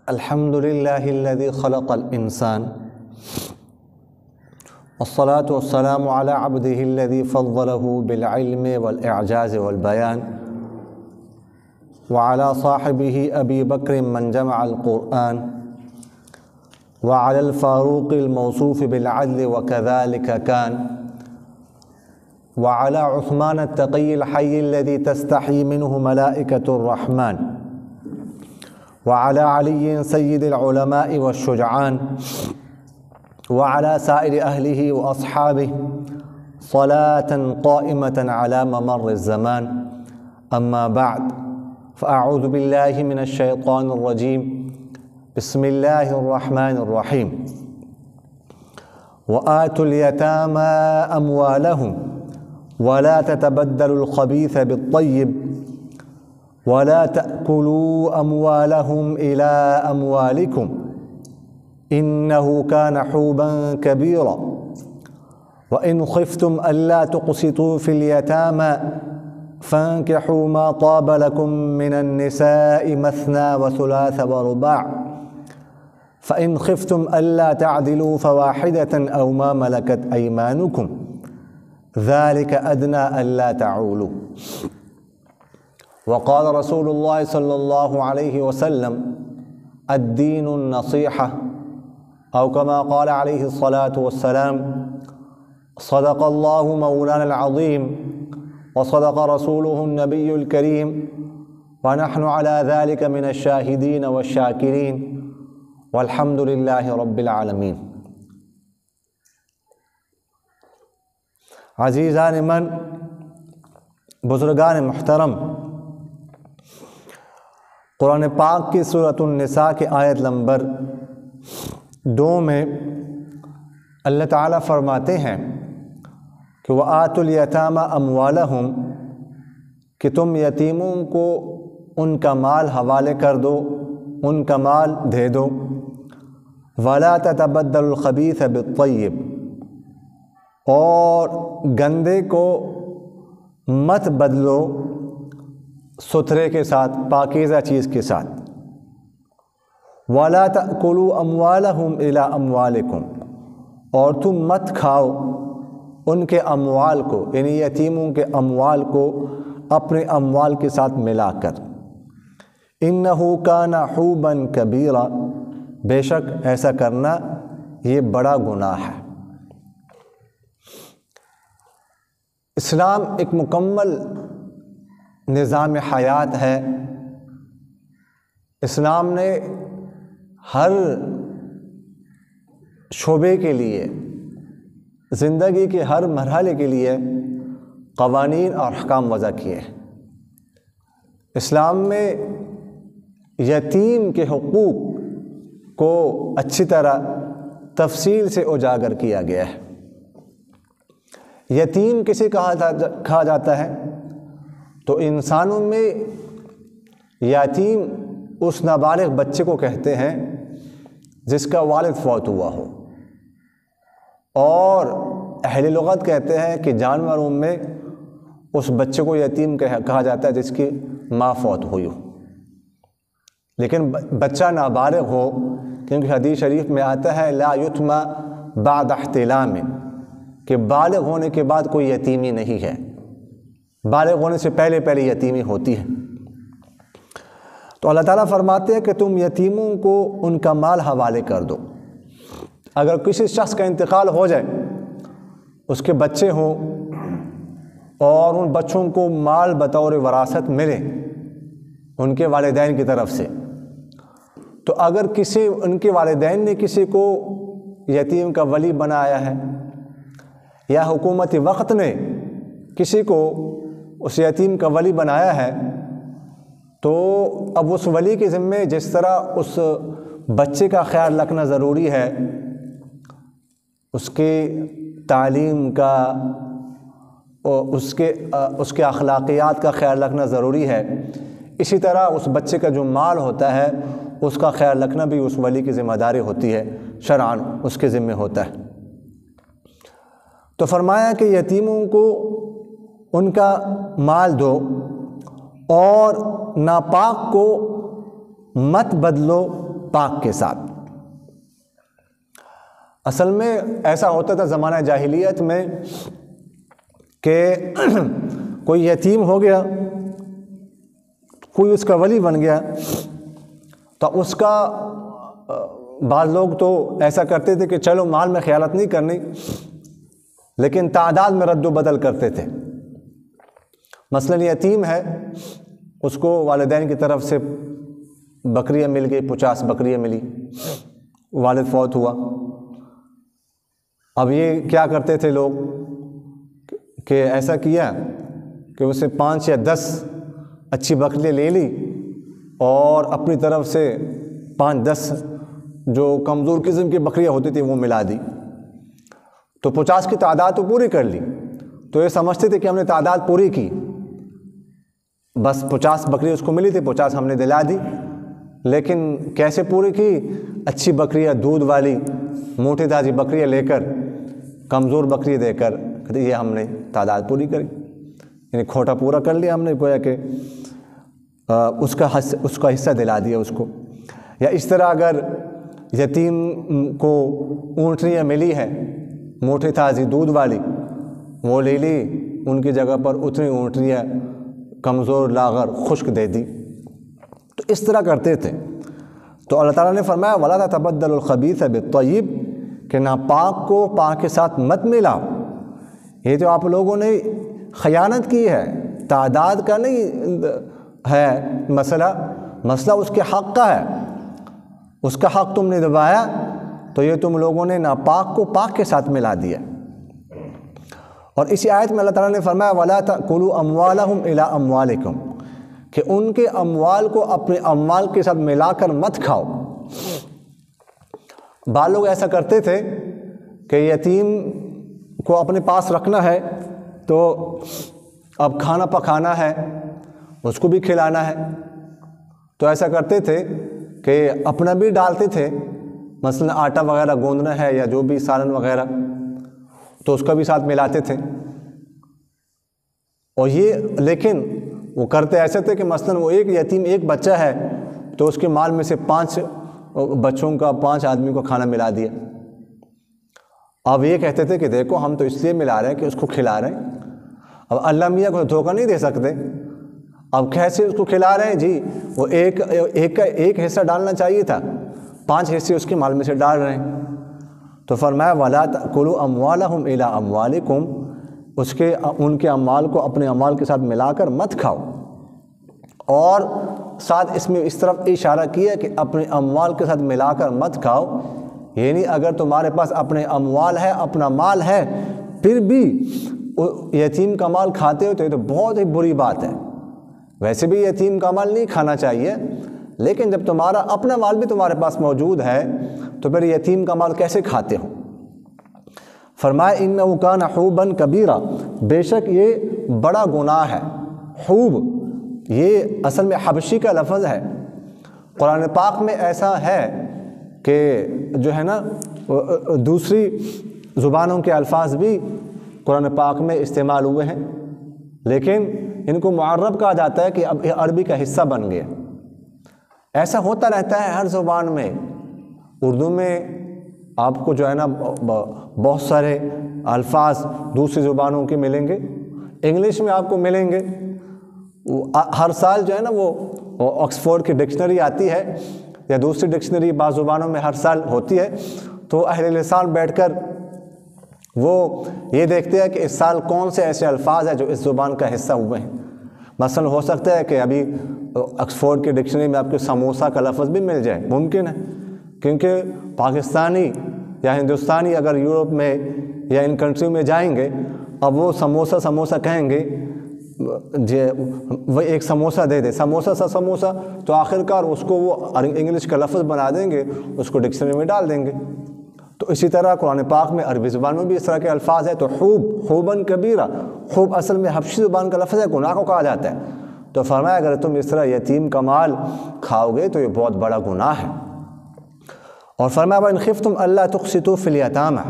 الحمد لله الذي خلق الإنسان والصلاة والسلام على عبده الذي فضله بالعلم والإعجاز والبيان وعلى صاحبه أبي بكر من جمع القرآن وعلى الفاروق الموصوف بالعدل وكذلك كان وعلى عثمان التقي الحي الذي تستحي منه ملائكة الرحمن وعلى علي سيد العلماء والشجعان وعلى سائر أهله وأصحابه صلاة قائمة على ممر الزمان. أما بعد فأعوذ بالله من الشيطان الرجيم. بسم الله الرحمن الرحيم. وآتوا اليتامى أموالهم ولا تتبدلوا الخبيث بالطيب ولا تأكلوا أموالهم إلى أموالكم إنه كان حوبا كبيرا وإن خفتم ألا تقسطوا في اليتامى فانكحوا ما طاب لكم من النساء مثنى وثلاث ورباع فإن خفتم ألا تعدلوا فواحدة أو ما ملكت أيمانكم ذلك أدنى ألا تعولوا. وقال رسول الله صلى الله عليه وسلم الدين النصيحة أو كما قال عليه الصلاة والسلام صدق الله مولانا العظيم وصدق رسوله النبي الكريم ونحن على ذلك من الشاهدين والشاكرين والحمد لله رب العالمين. عزیزان من، بزرگان محترم، قرآن پاک کی سورۃ النساء کی آیت نمبر 2 میں اللہ تعالیٰ فرماتے ہیں کہ وَآتُوا الْيَتَامَى أَمْوَالَهُمْ، کہ تم یتیموں کو ان کا مال حوالے کر دو، ان کا مال دے دو. وَلَا تَتَبَدَّلُوا الْخَبِيثَ بِالطَّيِّبِ، اور گندے کو مت بدلو ستھرے کے ساتھ، پاکیزہ چیز کے ساتھ. وَلَا تَأْكُلُوا أَمْوَالَهُمْ إِلَىٰ أَمْوَالِكُمْ، اور تم مت کھاؤ ان کے اموال کو، یعنی یتیموں کے اموال کو اپنے اموال کے ساتھ ملا کر. إِنَّهُ كَانَ حُوبًا كَبِيرًا، بے شک ایسا کرنا یہ بڑا گناہ ہے. اسلام ایک مکمل نظام حیات ہے. اسلام نے ہر شعبے کے لیے، زندگی کے ہر مرحلے کے لیے قوانین اور احکام وضع کیے ہیں. اسلام میں یتیم کے حقوق کو اچھی طرح تفصیل سے اجاگر کیا گیا ہے. یتیم کسے کہا جاتا ہے؟ تو انسانوں میں یتیم اس نابالغ بچے کو کہتے ہیں جس کا والد فوت ہوا ہو، اور اہل لغت کہتے ہیں کہ جانوروں میں اس بچے کو یتیم کہا جاتا ہے جس کی ماں فوت ہوئی ہو. لیکن بچہ نابالغ ہو، کیونکہ حدیث شریف میں آتا ہے لا یتم بعد احتلام، کہ بالغ ہونے کے بعد کوئی یتیمی نہیں ہے، بالغ ہونے سے پہلے یتیمی ہوتی ہے. تو اللہ تعالیٰ فرماتے ہیں کہ تم یتیموں کو ان کا مال حوالے کر دو. اگر کسی شخص کا انتقال ہو جائے، اس کے بچے ہوں اور ان بچوں کو مال بطور وراثت ملے ان کے والدین کی طرف سے، تو اگر ان کے والدین نے کسی کو یتیم کا ولی بنایا ہے یا حکومت وقت نے کسی کو اس یتیم کا ولی بنایا ہے، تو اب اس ولی کے ذمے جس طرح اس بچے کا خیال رکھنا ضروری ہے، اس کی تعلیم کا اور اس کے اخلاقیات کا خیال رکھنا ضروری ہے، اسی طرح اس بچے کا جو مال ہوتا ہے اس کا خیال رکھنا بھی اس ولی کی ذمہ داری ہوتی ہے، شرعاً اس کے ذمے ہوتا ہے. تو فرمایا کہ یتیموں کو ان کا مال دو اور ناپاک کو مت بدلو پاک کے ساتھ۔ اصل میں ایسا ہوتا تھا زمانہ جاہلیت میں کہ کوئی یتیم ہو گیا، کوئی اس کا ولی بن گیا، تو اس کا بعض لوگ تو ایسا کرتے تھے کہ چلو مال میں خیانت نہیں کرنی، لیکن تعداد میں رد و بدل کرتے تھے۔ مثلاً یتیم ہے، اس کو والدین کی طرف سے بکریاں مل گئی، 50 بکریاں ملی، والد فوت ہوا۔ اب یہ کیا کرتے تھے لوگ کہ ایسا کیا کہ اسے 5 یا 10 اچھی بکریاں لے لی اور اپنی طرف سے 5-10 جو کمزور قسم کی بکریاں ہوتی تھیں وہ ملا دی، تو 50 کی تعداد تو پوری کر لی۔ تو یہ سمجھتے تھے کہ ہم نے تعداد پوری کی، بس 50 بکری اس کو ملی تھی، 50 ہم نے دلا دی۔ لیکن کیسے پوری کی؟ اچھی بکریاں، دودھ والی موٹی تازی بکریاں لے کر، کمزور بکری دے کر یہ ہم نے تعداد پوری کری، یعنی کھوٹا پورا کر لیا ہم نے، گویا کہ اس کا حصہ دلا دیا اس کو۔ یا اس طرح اگر یتیم کو اونٹنیاں ملی ہیں موٹی تازی دودھ والی، وہ لے لی، ان کی جگہ پر اتنی اونٹنیاں کمزور لاغر خشک دے دی۔ تو اس طرح کرتے تھے۔ تو اللہ تعالیٰ نے فرمایا وَلَا تَتَبَدَّلُوا الْخَبِيثَ بِالطَّيِّبِ، کہ ناپاک کو پاک کے ساتھ مت ملاؤ۔ یہ تو آپ لوگوں نے خیانت کی ہے، تعداد کا نہیں ہے مسئلہ اس کے حق کا ہے، اس کا حق تم نے دبایا، تو یہ تم لوگوں نے ناپاک کو پاک کے ساتھ ملا دیا۔ اور اسی آیت میں اللہ تعالیٰ نے فرمایا وَلَا تَأْكُلُوا أَمْوَالَهُمْ إِلَىٰ أَمْوَالِكُمْ، کہ ان کے اموال کو اپنے اموال کے ساتھ ملا کر مت کھاؤ۔ بعض لوگ ایسا کرتے تھے کہ یتیم کو اپنے پاس رکھنا ہے تو اب کھانا پکانا ہے، اس کو بھی کھلانا ہے، تو ایسا کرتے تھے کہ اپنا بھی ڈالتے تھے، مثلا آٹا وغیرہ گوندنا ہے یا جو بھی سالن وغیرہ، تو اس کا بھی ساتھ ملاتے تھے۔ اور یہ لیکن وہ کرتے ایسے تھے کہ مثلا وہ ایک یتیم ایک بچہ ہے تو اس کے مال میں سے 5 بچوں کا 5 آدمی کو کھانا ملا دیا۔ اب یہ کہتے تھے کہ دیکھو ہم تو اس لیے ملا رہے ہیں کہ اس کو کھلا رہے ہیں، اب اللہ میاں کو دھوکہ نہیں دے سکتے، اب کیسے اس کو کھلا رہے ہیں جی، وہ ایک حصہ ڈالنا چاہیے تھا، 5 حصے اس کے مال میں سے ڈال رہے ہیں۔ تو فرمایا وَلَا تَأْكُلُوا أَمْوَالَهُمْ إِلَىٰ أَمْوَالِكُمْ، ان کے اموال کو اپنے اموال کے ساتھ ملا کر مت کھاؤ۔ اور ساتھ اس میں اس طرف اشارہ کیا کہ اپنے اموال کے ساتھ ملا کر مت کھاؤ، یعنی اگر تمہارے پاس اپنے اموال ہے، اپنا مال ہے، پھر بھی یتیم کا مال کھاتے ہو تو یہ تو بہت ہی بری بات ہے۔ ویسے بھی یتیم کا مال نہیں کھانا چاہیے، لیکن جب تمہارا اپنا مال بھی تمہارے پاس موجود ہے تو پھر یتیم کا مال کیسے کھاتے ہو؟ فرمایا اِنَّهُ كَانَ حُوبًا كَبِيرًا، بے شک یہ بڑا گناہ ہے۔ حوب یہ اصل میں حبشی کا لفظ ہے۔ قرآن پاک میں ایسا ہے کہ جو ہے نا دوسری زبانوں کے الفاظ بھی قرآن پاک میں استعمال ہوئے ہیں، لیکن ان کو معرب کہا جاتا ہے کہ اب یہ عربی کا حصہ بن گیا۔ ایسا ہوتا رہتا ہے ہر زبان میں۔ اردو میں آپ کو جو ہے نا بہت سارے الفاظ دوسری زبانوں کے ملیں گے، انگلش میں آپ کو ملیں گے۔ ہر سال جو ہے نا وہ آکسفورڈ کی ڈکشنری آتی ہے یا دوسری ڈکشنری بعض زبانوں میں ہر سال ہوتی ہے، تو اہل لسان بیٹھ کر وہ یہ دیکھتے ہیں کہ اس سال کون سے ایسے الفاظ ہیں جو اس زبان کا حصہ ہوئے ہیں۔ مثلا ہو سکتا ہے کہ ابھی آکسفورڈ کی ڈکشنری میں آپ کو سموسہ کا لفظ بھی مل جائے، ممکن ہے، کیونکہ پاکستانی یا ہندوستانی اگر یورپ میں یا ان کنٹریوں میں جائیں گے، اب وہ سموسہ کہیں گے، وہ ایک سموسہ دے دے، سموسہ سا سموسہ، تو آخرکار اس کو وہ انگلش کا لفظ بنا دیں گے، اس کو ڈکشنری میں ڈال دیں گے۔ تو اسی طرح قرآن پاک میں عربی زبان میں بھی اس طرح کے الفاظ ہیں۔ تو خوباً کبیرہ، خوب اصل میں حبشی زبان کا لفظ ہے، گناہ کو کہا جاتا ہے۔ تو فرمایا اگر تم اس طرح یتیم کا مال کھاؤ گے تو یہ بہت بڑا گناہ ہے۔ اور فرمایا وَإِنْ خِفْتُمْ أَلَّا تُقْسِطُوا فِي الْيَتَامَى،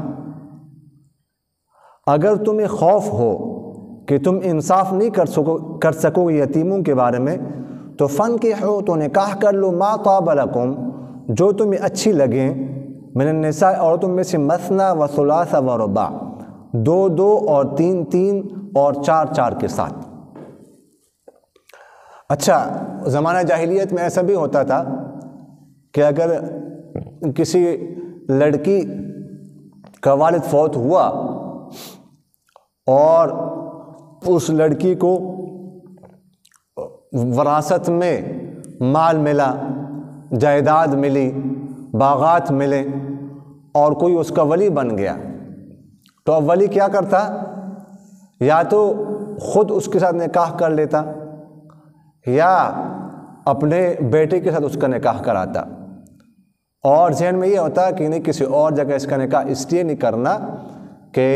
اگر تمہیں خوف ہو کہ تم انصاف نہیں کر سکو یتیموں کے بارے میں، تو فَانْكِحُوا، تو نکاح کر لو، مَا طَابَ لَكُمْ، جو تمہیں اچھی لگیں، من النساء عورتوں میں سے، مثنا و ثلاث و رباع، 2 اور 3 اور 4 کے ساتھ۔ اچھا، زمانہ جاہلیت میں ایسا بھی ہوتا تھا کہ اگر کسی لڑکی کا والد فوت ہوا اور اس لڑکی کو وراثت میں مال ملا، جائیداد ملی، باغات ملے، اور کوئی اس کا ولی بن گیا، تو اب ولی کیا کرتا؟ یا تو خود اس کے ساتھ نکاح کر لیتا یا اپنے بیٹے کے ساتھ اس کا نکاح کراتا، اور ذہن میں یہ ہوتا کہ نہیں کسی اور جگہ اس کا نکاح اس لیے نہیں کرنا کہ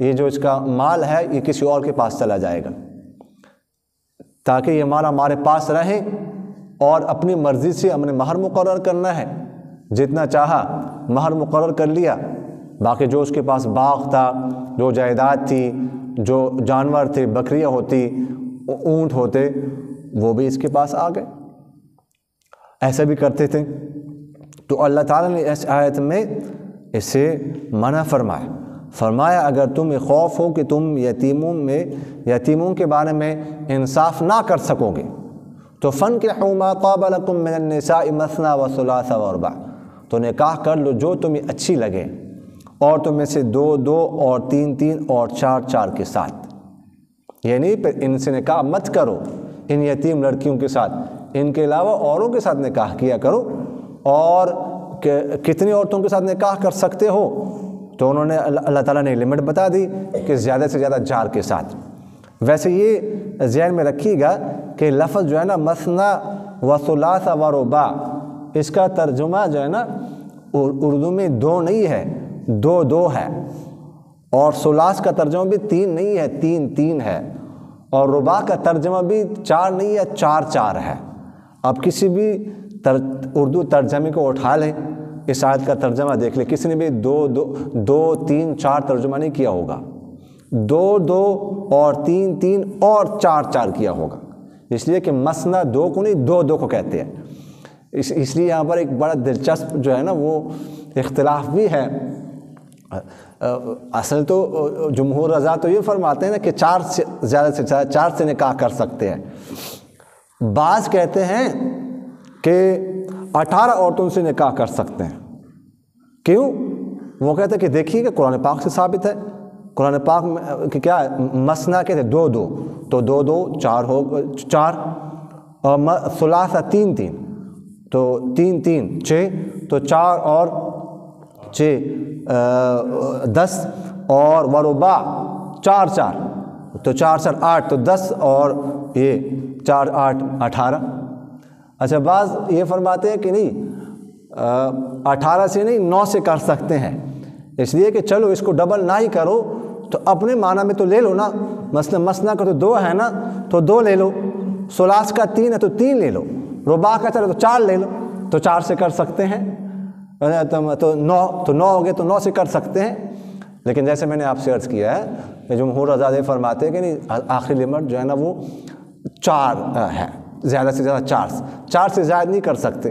یہ جو اس کا مال ہے یہ کسی اور کے پاس چلا جائے گا، تاکہ یہ مال ہمارے پاس رہے، اور اپنی مرضی سے ہم نے مہر مقرر کرنا ہے، جتنا چاہا مہر مقرر کر لیا، باقی جو اس کے پاس باغ تھا، جو جائیداد تھی، جو جانور تھے، بکریاں ہوتی، اونٹ ہوتے، وہ بھی اس کے پاس آ گئے۔ ایسا بھی کرتے تھے۔ تو اللہ تعالیٰ نے اس آیت میں اسے منع فرمایا اگر تمہیں خوف ہو کہ تم یتیموں کے بارے میں انصاف نہ کر سکو گے، تو فَانكِحُوا مَا طَابَ لَكُم مِّنَ النِّسَاءِ مَثْنَىٰ وَثُلَاثَ وَرُبَاع، تو نکاح کر لو جو تمہیں اچھی لگے، اور تم میں سے 2 اور 3 اور 4 کے ساتھ، یعنی پھر ان سے نکاح مت کرو، ان یتیم لڑکیوں کے ساتھ، ان کے علاوہ اوروں کے ساتھ نکاح کیا کرو، اور کتنی عورتوں کے ساتھ نکاح کر سکتے ہو؟ تو انہوں نے اللہ تعالیٰ نے لمٹ بتا دی کہ زیادہ سے زیادہ 4 کے ساتھ۔ ویسے یہ ذہن میں رکھیے گا کہ لفظ جو ہے نا مثنا و ثلاث و رباع، اس کا ترجمہ جو ہے نا اردو میں 2 نہیں ہے، 2 ہے، اور ثلاث کا ترجمہ بھی 3 نہیں ہے، 3 ہے، اور رباع کا ترجمہ بھی 4 نہیں ہے، 4 ہے۔ اب کسی بھی اردو ترجمے کو اٹھا لیں، اس آیت کا ترجمہ دیکھ لیں، کسی نے بھی 2 3 4 ترجمہ نہیں کیا ہوگا، 2 اور 3 اور 4 کیا ہوگا، اس لیے کہ مثنا 2 کو نہیں 2 کو کہتے ہیں۔ اس لیے یہاں پر ایک بڑا دلچسپ جو ہے نا وہ اختلاف بھی ہے۔ اصل تو جمہور رضا تو یہ فرماتے ہیں نا کہ 4 سے زیادہ سے زیادہ 4 سے نکاح کر سکتے ہیں، بعض کہتے ہیں کہ 18 عورتوں سے نکاح کر سکتے ہیں۔ کیوں؟ وہ کہتے ہیں کہ دیکھیے کہ قرآن پاک سے ثابت ہے، قرآن پاک میں کہ کیا مثنا کہتے ہیں 2 تو 2 4 ہو 4، اور ثلاثہ 3 تو 3 6 تو 4 اور 6 10، اور ورباع 4 تو 4 8 تو 10، اور یہ 4 8 18۔ اچھا، بعض یہ فرماتے ہیں کہ نہیں 18 سے نہیں 9 سے کر سکتے ہیں، اس لیے کہ چلو اس کو ڈبل نہ ہی کرو تو اپنے معنی میں تو لے لو نا، مثلا مثنا کا تو 2 ہے نا تو 2 لے لو، ثلاث کا 3 ہے تو 3 لے لو، رباع کا چلو تو 4 لے لو، تو 4 سے کر سکتے ہیں، تو 9 ہو گئے تو 9 سے کر سکتے ہیں۔ لیکن جیسے میں نے آپ سے عرض کیا ہے کہ جمہور رضا فرماتے ہیں کہ نہیں، آخری لمٹ جو ہے نا وہ 4 ہے، زیادہ سے زیادہ 4 سے زائد نہیں کر سکتے۔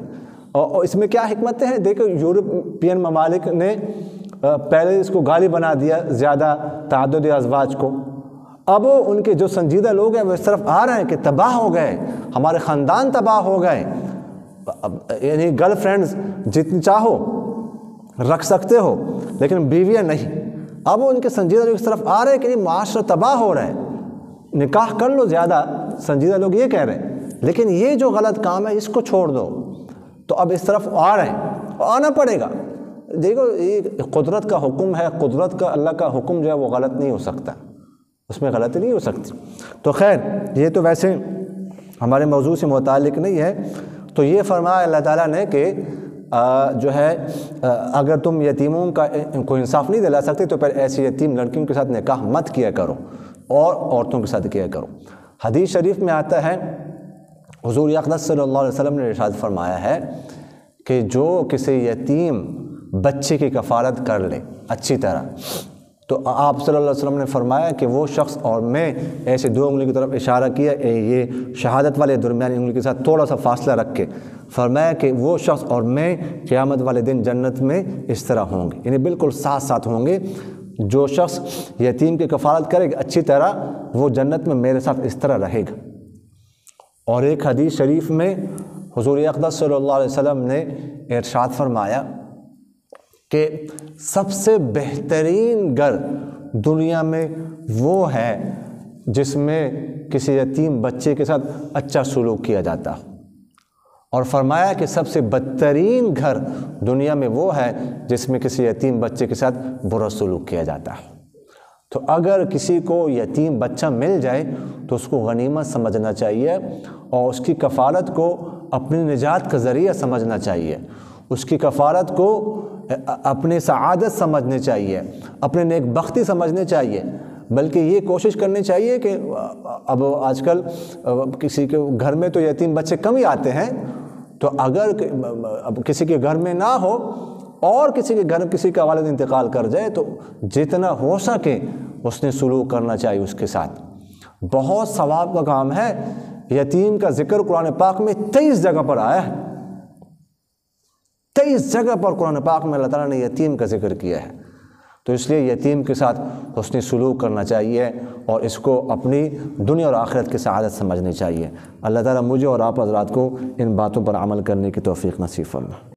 اور اس میں کیا حکمتیں ہیں؟ دیکھو، یورپین ممالک نے پہلے اس کو گالی بنا دیا زیادہ تعدد ازواج کو، اب ان کے جو سنجیدہ لوگ ہیں وہ اس طرف آ رہے ہیں کہ تباہ ہو گئے، ہمارے خاندان تباہ ہو گئے، یعنی گرل فرینڈز جتنی چاہو رکھ سکتے ہو لیکن بیویاں نہیں۔ اب ان کے سنجیدہ لوگ اس طرف آ رہے ہیں کہ معاشرہ تباہ ہو رہا ہے، نکاح کر لو زیادہ، سنجیدہ لوگ یہ کہہ رہے ہیں، لیکن یہ جو غلط کام ہے اس کو چھوڑ دو۔ تو اب اس طرف آ رہے ہیں، آنا پڑے گا۔ دیکھو، یہ قدرت کا حکم ہے، قدرت کا اللہ کا حکم جو ہے وہ غلط نہیں ہو سکتا، اس میں غلطی نہیں ہو سکتی۔ تو خیر، یہ تو ویسے ہمارے موضوع سے متعلق نہیں ہے۔ تو یہ فرمایا اللہ تعالیٰ نے کہ جو ہے اگر تم یتیموں کا کو انصاف نہیں دلا سکتے تو پھر ایسی یتیم لڑکیوں کے ساتھ نکاح مت کیا کرو، اور عورتوں کے ساتھ کیا کرو۔ حدیث شریف میں آتا ہے، حضور اقدس صلی اللہ علیہ وسلم نے ارشاد فرمایا ہے کہ جو کسی یتیم بچے کی کفالت کر لے اچھی طرح، تو آپ صلی اللہ علیہ وسلم نے فرمایا کہ وہ شخص، اور میں ایسے 2 انگلی کی طرف اشارہ کیا، یہ شہادت والے درمیانی انگلی کے ساتھ تھوڑا سا فاصلہ رکھ کے فرمایا کہ وہ شخص اور میں قیامت والے دن جنت میں اس طرح ہوں گے، یعنی بالکل ساتھ ساتھ ہوں گے۔ جو شخص یتیم کی کفالت کرے گا اچھی طرح، وہ جنت میں میرے ساتھ اس طرح رہے گا۔ اور ایک حدیث شریف میں حضور اقدس صلی اللہ علیہ وسلم نے ارشاد فرمایا کہ سب سے بہترین گھر دنیا میں وہ ہے جس میں کسی یتیم بچے کے ساتھ اچھا سلوک کیا جاتا، اور فرمایا کہ سب سے بدترین گھر دنیا میں وہ ہے جس میں کسی یتیم بچے کے ساتھ برا سلوک کیا جاتا ہے۔ تو اگر کسی کو یتیم بچہ مل جائے تو اس کو غنیمت سمجھنا چاہیے، اور اس کی کفالت کو اپنی نجات کا ذریعہ سمجھنا چاہیے، اس کی کفالت کو اپنی سعادت سمجھنی چاہیے، اپنے نیک بختی سمجھنی چاہیے، بلکہ یہ کوشش کرنی چاہیے کہ اب آج کل کسی کے گھر میں تو یتیم بچے کم ہی آتے ہیں، تو اگر اب کسی کے گھر میں نہ ہو اور کسی کے گھر کسی کا والد انتقال کر جائے تو جتنا ہو سکے اس نے سلوک کرنا چاہیے اس کے ساتھ۔ بہت ثواب کا کام ہے۔ یتیم کا ذکر قرآن پاک میں 23 جگہ پر آیا ہے، 23 جگہ پر قرآن پاک میں اللہ تعالیٰ نے یتیم کا ذکر کیا ہے۔ تو اس لیے یتیم کے ساتھ حسن سلوک کرنا چاہیے اور اس کو اپنی دنیا اور آخرت کی سعادت سمجھنی چاہیے۔ اللہ تعالیٰ مجھے اور آپ حضرات کو ان باتوں پر عمل کرنے کی توفیق نصیب فرمائے۔